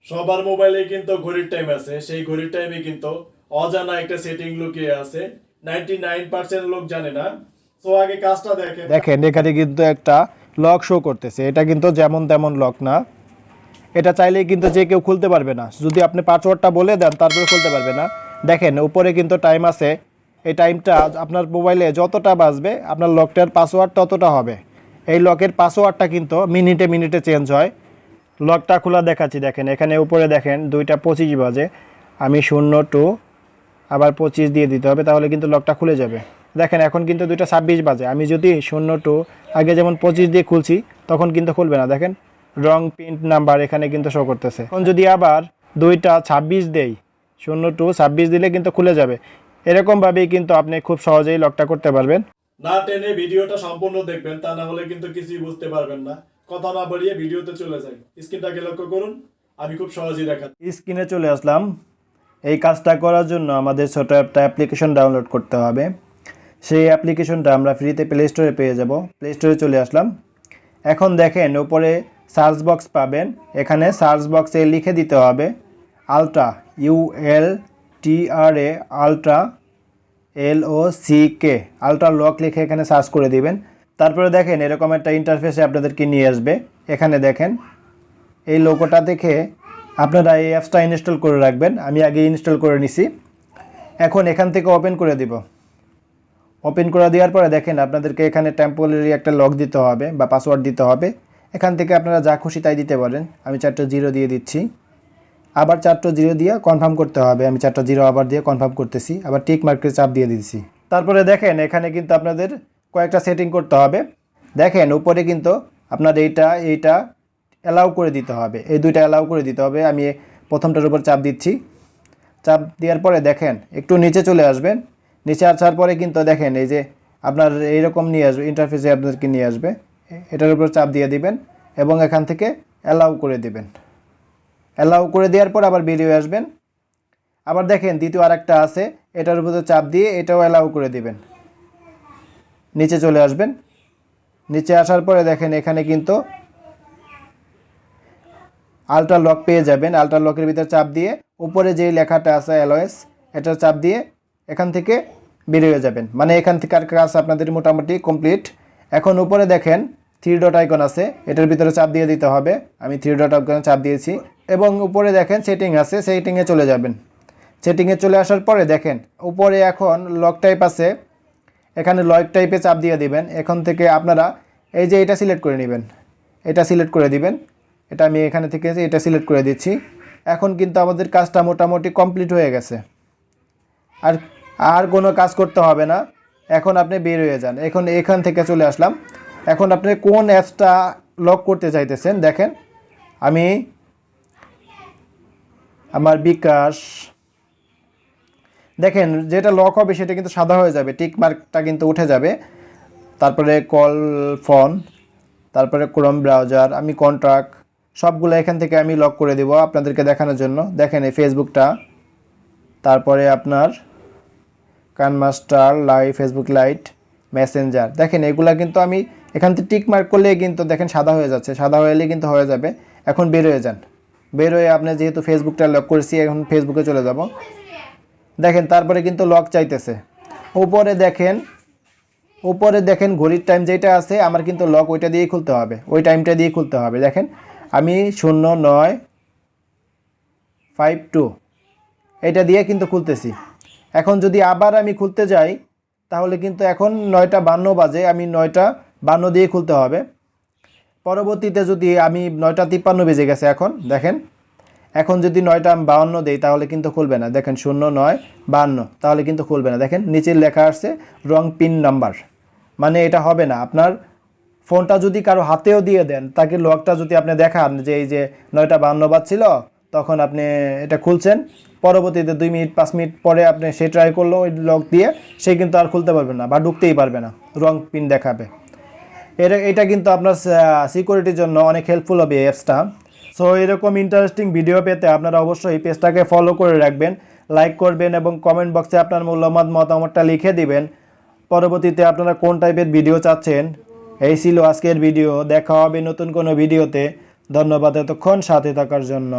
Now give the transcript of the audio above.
সবার মোবাইলে কিন্তু ঘড়ির টাইম আছে, সেই ঘড়ির টাইমে কিন্তু অজানা একটা সেটিং লুকিয়ে আছে, 99% লোক জানে না। তো আগে কাজটা দেখেন। দেখেন এখানে কিন্তু একটা লক শো করতেছে, এটা কিন্তু যেমন তেমন লক না, এটা চাইলেই কিন্তু যে কেউ খুলতে পারবে না। যদি আপনি পাসওয়ার্ডটা বলে দেন তারপরে খুলতে পারবে না। দেখেন উপরে কিন্তু টাইম আছে, এই টাইমটা আপনার মোবাইলে যতটা বাজবে আপনার লকটার পাসওয়ার্ড ততটা হবে। এই লকের পাসওয়ার্ডটা কিন্তু মিনিটে মিনিটে চেঞ্জ হয়। লকটা খোলা দেখাচ্ছি, দেখেন এখানে উপরে দেখেন 2:25 বাজে, আমি 0 আবার 25 দিয়ে দিতে হবে, তাহলে কিন্তু লকটা খুলে যাবে। দেখেন এখন কিন্তু 2:26 বাজে, আমি যদি 0 আগে যেমন 25 দিয়ে খুলছি তখন কিন্তু খুলবে না। দেখেন রং প্রিন্ট নাম্বার এখানে কিন্তু শো করতেছে। এখন যদি আবার 2:26 দেই, 0-26 দিলে কিন্তু খুলে যাবে। এরকমভাবেই কিন্তু আপনি খুব সহজেই লকটা করতে পারবেন। না টেনে ভিডিওটা সম্পূর্ণ দেখবেন, তা না হলে কিন্তু কিছুই বুঝতে পারবেন না। কথা না বাড়িয়ে ভিডিওতে চলে যাই। স্ক্রিনটাকে লক্ষ্য করুন, আমি খুব সহজেই দেখাচ্ছি। স্ক্রিনে চলে আসলাম। এই কাজটা করার জন্য আমাদের ছোট একটা অ্যাপ্লিকেশন ডাউনলোড করতে হবে। সেই অ্যাপ্লিকেশনটা আমরা ফ্রিতে প্লে স্টোরে পেয়ে যাব। প্লে স্টোরে চলে আসলাম। এখন দেখেন উপরে সার্চ বক্স পাবেন, এখানে সার্চ বক্সে লিখে দিতে হবে ultra, ULTRA, ultra LOCK, ultra lock লিখে এখানে সার্চ করে দিবেন। তারপরে দেখেন এরকম একটা ইন্টারফেসে আপনাদেরকে নিয়ে আসবে। এখানে দেখেন এই লোগোটা দেখে আপনারা এই অ্যাপসটা ইনস্টল করে রাখবেন। আমি আগে ইনস্টল করে নিছি। এখন এখান থেকে ওপেন করে দিব। ওপেন করে দেওয়ার পরে দেখেন আপনাদেরকে এখানে টেম্পোরারি একটা লক দিতে হবে বা পাসওয়ার্ড দিতে হবে। এখান থেকে আপনারা যা খুশি তাই দিতে পারেন। আমি 4টা 0 দিয়ে দিচ্ছি, আবার 4টা 0 দিয়ে কনফার্ম করতে হবে। আমি 4টা 0 আবার দিয়ে কনফার্ম করতেছি, আবার টিক মার্কের চাপ দিয়ে দিচ্ছি। তারপরে দেখেন এখানে কিন্তু আপনাদের কয়েকটা সেটিং করতে হবে। দেখেন উপরে কিন্তু আপনার এইটা অ্যালাউ করে দিতে হবে, এই দুইটা অ্যালাউ করে দিতে হবে। আমি প্রথমটার উপর চাপ দিচ্ছি। চাপ দেওয়ার পরে দেখেন একটু নিচে চলে আসবেন। নিচে আসার পরে কিন্তু দেখেন এই যে আপনার এইরকম নিয়ে আসবে, ইন্টারফেসে আপনাদেরকে নিয়ে আসবে। এটার উপর চাপ দিয়ে দিবেন এবং এখান থেকে অ্যালাউ করে দিবেন। অ্যালাউ করে দেওয়ার পর আবার বেরিয়ে আসবেন। আবার দেখেন দ্বিতীয় আরেকটা আছে, এটার উপর চাপ দিয়ে এটাও অ্যালাউ করে দিবেন। নিচে চলে আসবেন। নিচে আসার পরে দেখেন এখানে কিন্তু আলট্রা লক পেয়ে যাবেন। আলট্রা লকের ভিতরে চাপ দিয়ে উপরে যেই লেখাটা আছে LOS, এটার চাপ দিয়ে এখান থেকে বেরিয়ে যাবেন। মানে এখান থেকে আর কাজ আপনাদের মোটামুটি কমপ্লিট। এখন উপরে দেখেন 3 ডট আইকন আছে, এটার ভিতরে চাপ দিয়ে দিতে হবে। আমি 3 ডট আইকনে চাপ দিয়েছি এবং উপরে দেখেন সেটিং আছে, সেটিংয়ে চলে যাবেন। সেটিংয়ে চলে আসার পরে দেখেন উপরে এখন লক টাইপ আছে, এখানে লক টাইপে চাপ দিয়ে দিবেন। এখন থেকে আপনারা এই যে এটা সিলেক্ট করে নেবেন, এটা সিলেক্ট করে দিবেন। এটা আমি এখানে থেকে এটা সিলেক্ট করে দিচ্ছি। এখন কিন্তু আমাদের কাজটা মোটামুটি কমপ্লিট হয়ে গেছে। আর কোনো কাজ করতে হবে না। এখন আপনি বের হয়ে যান। এখন এখান থেকে চলে আসলাম। এখন আপনি কোন অ্যাপসটা লক করতে চাইতেছেন দেখেন, আমি আমার বিকাশ, দেখেন যেটা লক হবে সেটা কিন্তু সাদা হয়ে যাবে, টিক মার্কটা কিন্তু উঠে যাবে। তারপরে কল ফোন, তারপরে ক্রোম ব্রাউজার, আমি কন্ট্রাক্ট সবগুলো এখান থেকে আমি লক করে দেব আপনাদেরকে দেখানোর জন্য। দেখেন এই ফেসবুকটা, তারপরে আপনার কানমাস্টার, লাইভ, ফেসবুক লাইট, মেসেঞ্জার, দেখেন এগুলা কিন্তু আমি এখান থেকে টিক মার্ক করলে কিন্তু দেখেন সাদা হয়ে যাচ্ছে। সাদা হয়ে এলে কিন্তু হয়ে যাবে। এখন বের হয়ে যান। বের হয়ে আপনি যেহেতু ফেসবুকটা লক করেছি, এখন ফেসবুকে চলে যাব। দেখেন তারপরে কিন্তু লক চাইতেছে। উপরে দেখেন ঘড়ির টাইম যেটা আছে আমার কিন্তু লক ওইটা দিয়েই খুলতে হবে, ওই টাইমটা দিয়ে খুলতে হবে। দেখেন আমি 0952 এটা দিয়ে কিন্তু খুলতেছি। এখন যদি আবার আমি খুলতে যাই তাহলে কিন্তু এখন 9:52 বাজে, আমি 9:52 দিয়ে খুলতে হবে। পরবর্তীতে যদি আমি 9:53 বেজে গেছে এখন দেখেন, এখন যদি 9:52 দেই তাহলে কিন্তু খুলবে না। দেখেন 0952 তাহলে কিন্তু খুলবে না। দেখেন নিচে লেখা আসছে রং পিন নাম্বার, মানে এটা হবে না। আপনার ফোনটা যদি কারো হাতেও দিয়ে দেন, তাকে লকটা যদি আপনি দেখান যে এই যে 9:52 বাজছিল, তখন আপনি এটা খুলছেন, পরবর্তীতে 2 মিনিট 5 মিনিট পরে আপনি সে ট্রাই করলো ওই লক দিয়ে, সে কিন্তু আর খুলতে পারবে না বা ঢুকতেই পারবে না, রং পিন দেখাবে। এটা কিন্তু আপনার সিকিউরিটির জন্য অনেক হেল্পফুল হবে এই অ্যাপসটা। সো এরকম ইন্টারেস্টিং ভিডিও পেতে আপনারা অবশ্যই পেজটাকে ফলো করে রাখবেন, লাইক করবেন এবং কমেন্ট বক্সে আপনার মূল্যবান মতামতটা লিখে দিবেন। পরবর্তীতে আপনারা কোন টাইপের ভিডিও চাচ্ছেন। এই ছিল আজকের ভিডিও। দেখা হবে নতুন কোনো ভিডিওতে। ধন্যবাদ এতক্ষণ সাথে থাকার জন্য।